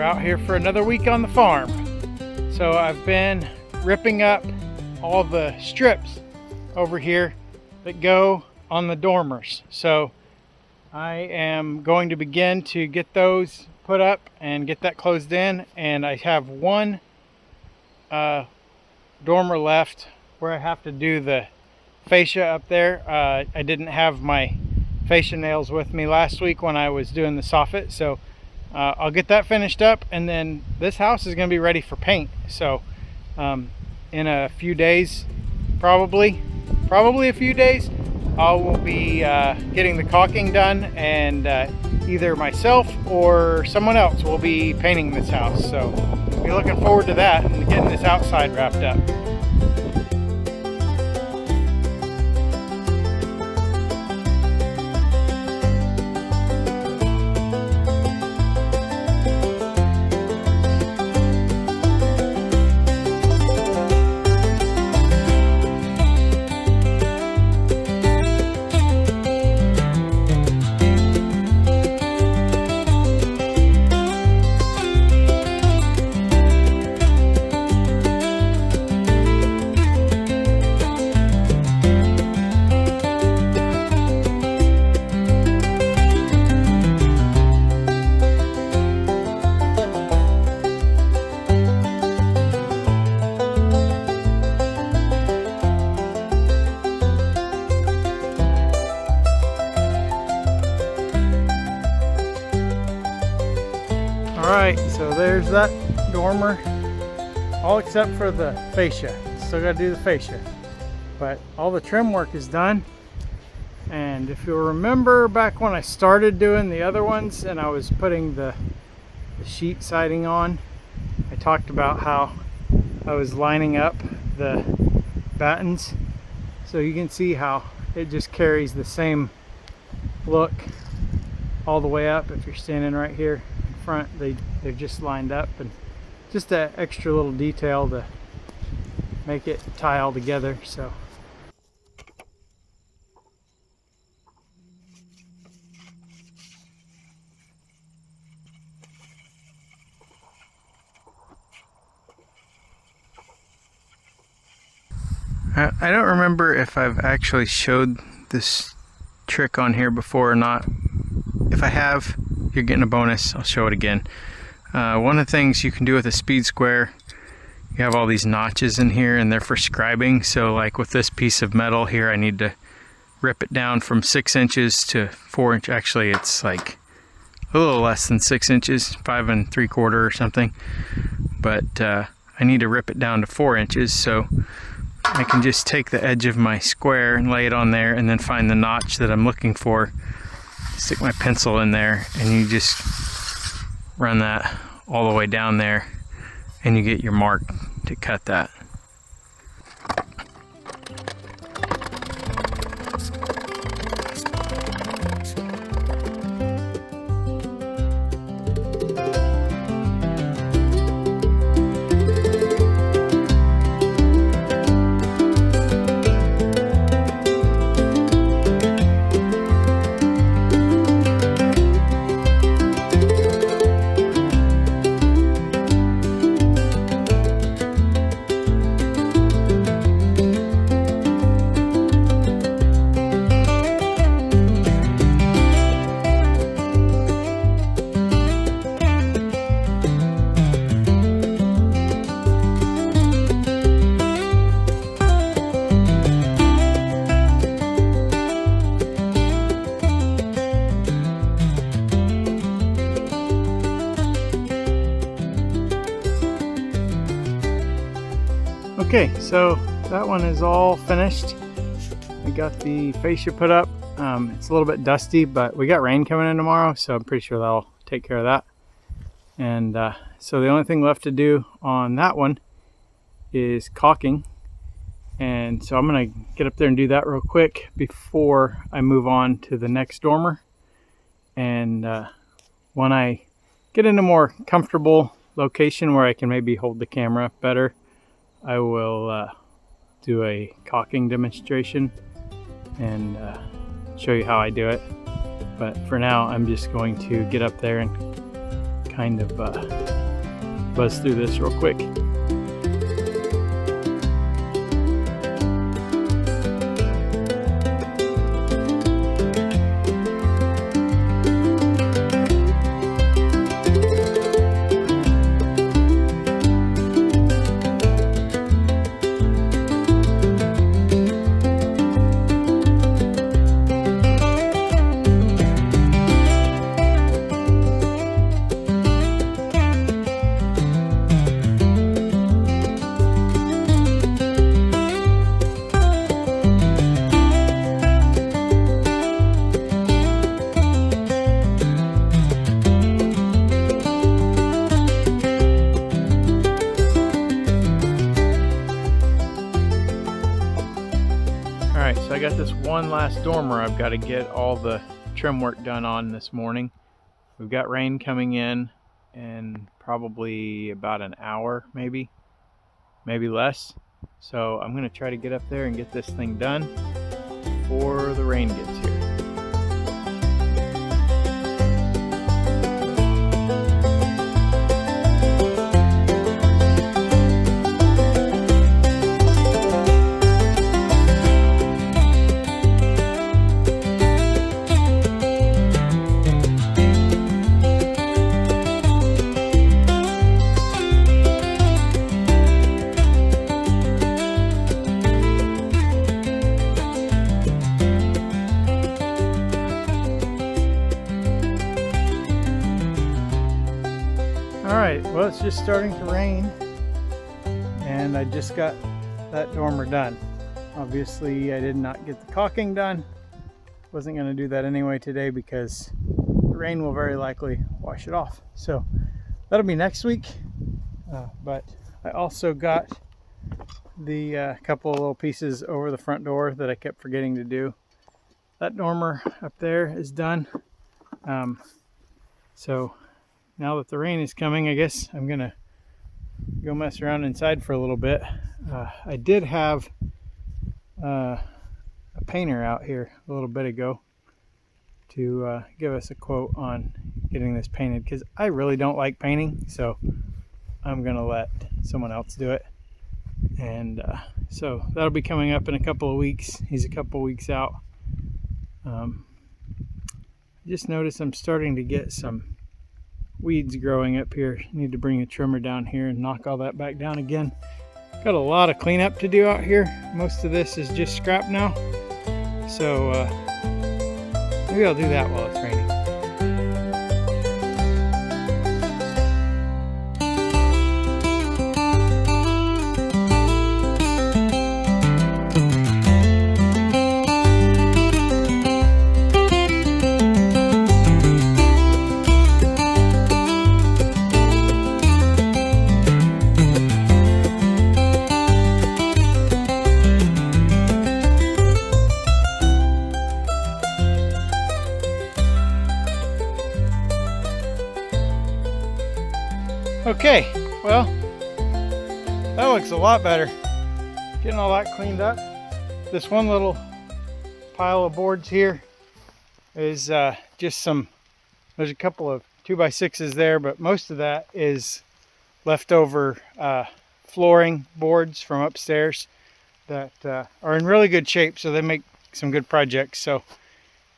out here for another week on the farm. So I've been ripping up all the strips over here that go on the dormers. So I am going to begin to get those put up and get that closed in, and I have one dormer left where I have to do the fascia up there. I didn't have my fascia nails with me last week when I was doing the soffit, so I'll get that finished up, and then this house is going to be ready for paint. So in a few days, probably a few days, I will be getting the caulking done, and either myself or someone else will be painting this house. So I'll be looking forward to that and getting this outside wrapped up. Alright, so there's that dormer, all except for the fascia. Still got to do the fascia, but all the trim work is done. And if you'll remember back when I started doing the other ones and I was putting the sheet siding on, I talked about how I was lining up the battens, so you can see how it just carries the same look all the way up. If you're standing right here front, they're just lined up, and just that extra little detail to make it tie all together. So I don't remember if I've actually showed this trick on here before or not. If I have, you're getting a bonus. I'll show it again. One of the things you can do with a speed square, you have all these notches in here and they're for scribing. So like with this piece of metal here, I need to rip it down from 6 inches to 4 inch. Actually, it's like a little less than 6 inches, 5 3/4 or something. But I need to rip it down to 4 inches. So I can just take the edge of my square and lay it on there, and then find the notch that I'm looking for, stick my pencil in there, and you just run that all the way down there and you get your mark to cut that. Okay, so that one is all finished. I got the fascia put up. It's a little bit dusty, but we got rain coming in tomorrow, so I'm pretty sure that'll take care of that. And so the only thing left to do on that one is caulking. And so I'm gonna get up there and do that real quick before I move on to the next dormer. And when I get in a more comfortable location where I can maybe hold the camera better, I will do a caulking demonstration and show you how I do it. But for now, I'm just going to get up there and kind of buzz through this real quick. Alright, so I got this one last dormer I've got to get all the trim work done on this morning. We've got rain coming in probably about an hour, maybe less. So I'm going to try to get up there and get this thing done before the rain gets here. Alright, well, it's just starting to rain and I just got that dormer done. Obviously I did not get the caulking done. Wasn't going to do that anyway today because the rain will very likely wash it off. So that'll be next week. But I also got the couple of little pieces over the front door that I kept forgetting to do. That dormer up there is done. So now that the rain is coming, I guess I'm gonna go mess around inside for a little bit. I did have a painter out here a little bit ago to give us a quote on getting this painted because I really don't like painting, so I'm gonna let someone else do it. And so that'll be coming up in a couple of weeks. He's a couple of weeks out. I just noticed I'm starting to get some weeds growing up here. Need to bring a trimmer down here and knock all that back down again. Got a lot of cleanup to do out here. Most of this is just scrap now, so maybe I'll do that while it's raining. Okay, well, that looks a lot better. Getting all that cleaned up. This one little pile of boards here is just some, there's a couple of 2x6s there, but most of that is leftover flooring boards from upstairs that are in really good shape, so they make some good projects. So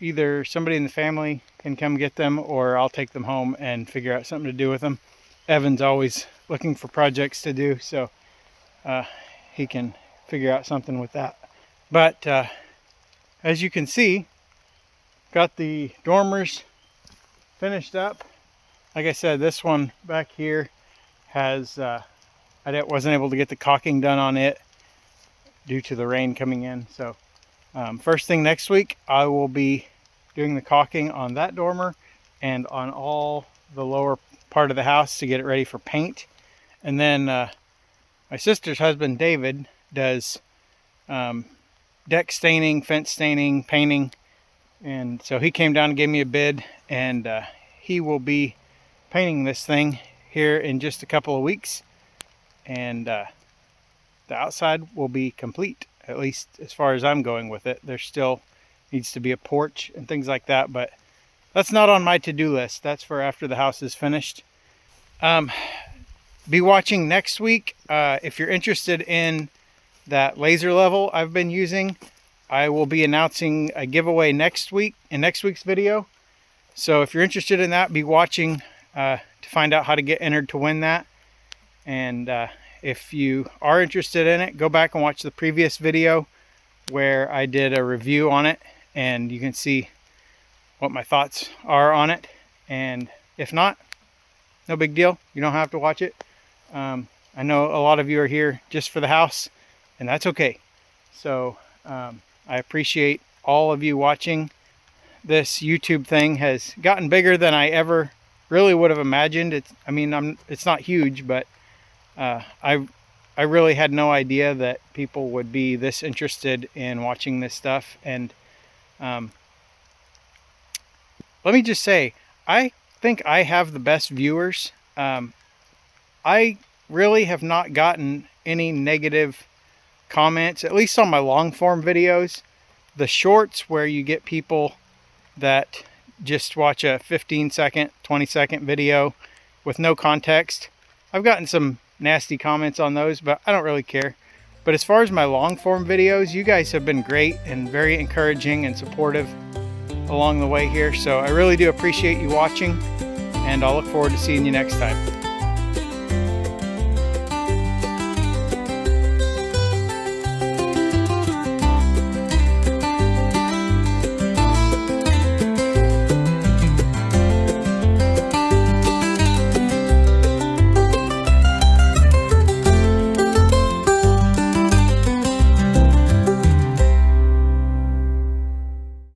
either somebody in the family can come get them or I'll take them home and figure out something to do with them. Evan's always looking for projects to do, so he can figure out something with that. But as you can see, got the dormers finished up. Like I said, this one back here has I wasn't able to get the caulking done on it due to the rain coming in. So first thing next week, I will be doing the caulking on that dormer and on all the lower part of the house to get it ready for paint. And then my sister's husband David does deck staining, fence staining, painting, and so he came down and gave me a bid, and he will be painting this thing here in just a couple of weeks, and the outside will be complete, at least as far as I'm going with it. There still needs to be a porch and things like that, but that's not on my to-do list. That's for after the house is finished. Be watching next week. If you're interested in that laser level I've been using, I will be announcing a giveaway next week in next week's video. So if you're interested in that, be watching to find out how to get entered to win that. And if you are interested in it, go back and watch the previous video where I did a review on it, and you can see what my thoughts are on it. And if not, no big deal. You don't have to watch it. I know a lot of you are here just for the house, and that's okay. So I appreciate all of you watching. This YouTube thing has gotten bigger than I ever really would have imagined. It's not huge, but I really had no idea that people would be this interested in watching this stuff. And let me just say, I think I have the best viewers. I really have not gotten any negative comments, at least on my long form videos. The shorts, where you get people that just watch a 15-second, 20-second video with no context, I've gotten some nasty comments on those, but I don't really care. But as far as my long form videos, you guys have been great and very encouraging and supportive along the way here. So I really do appreciate you watching, and I'll look forward to seeing you next time.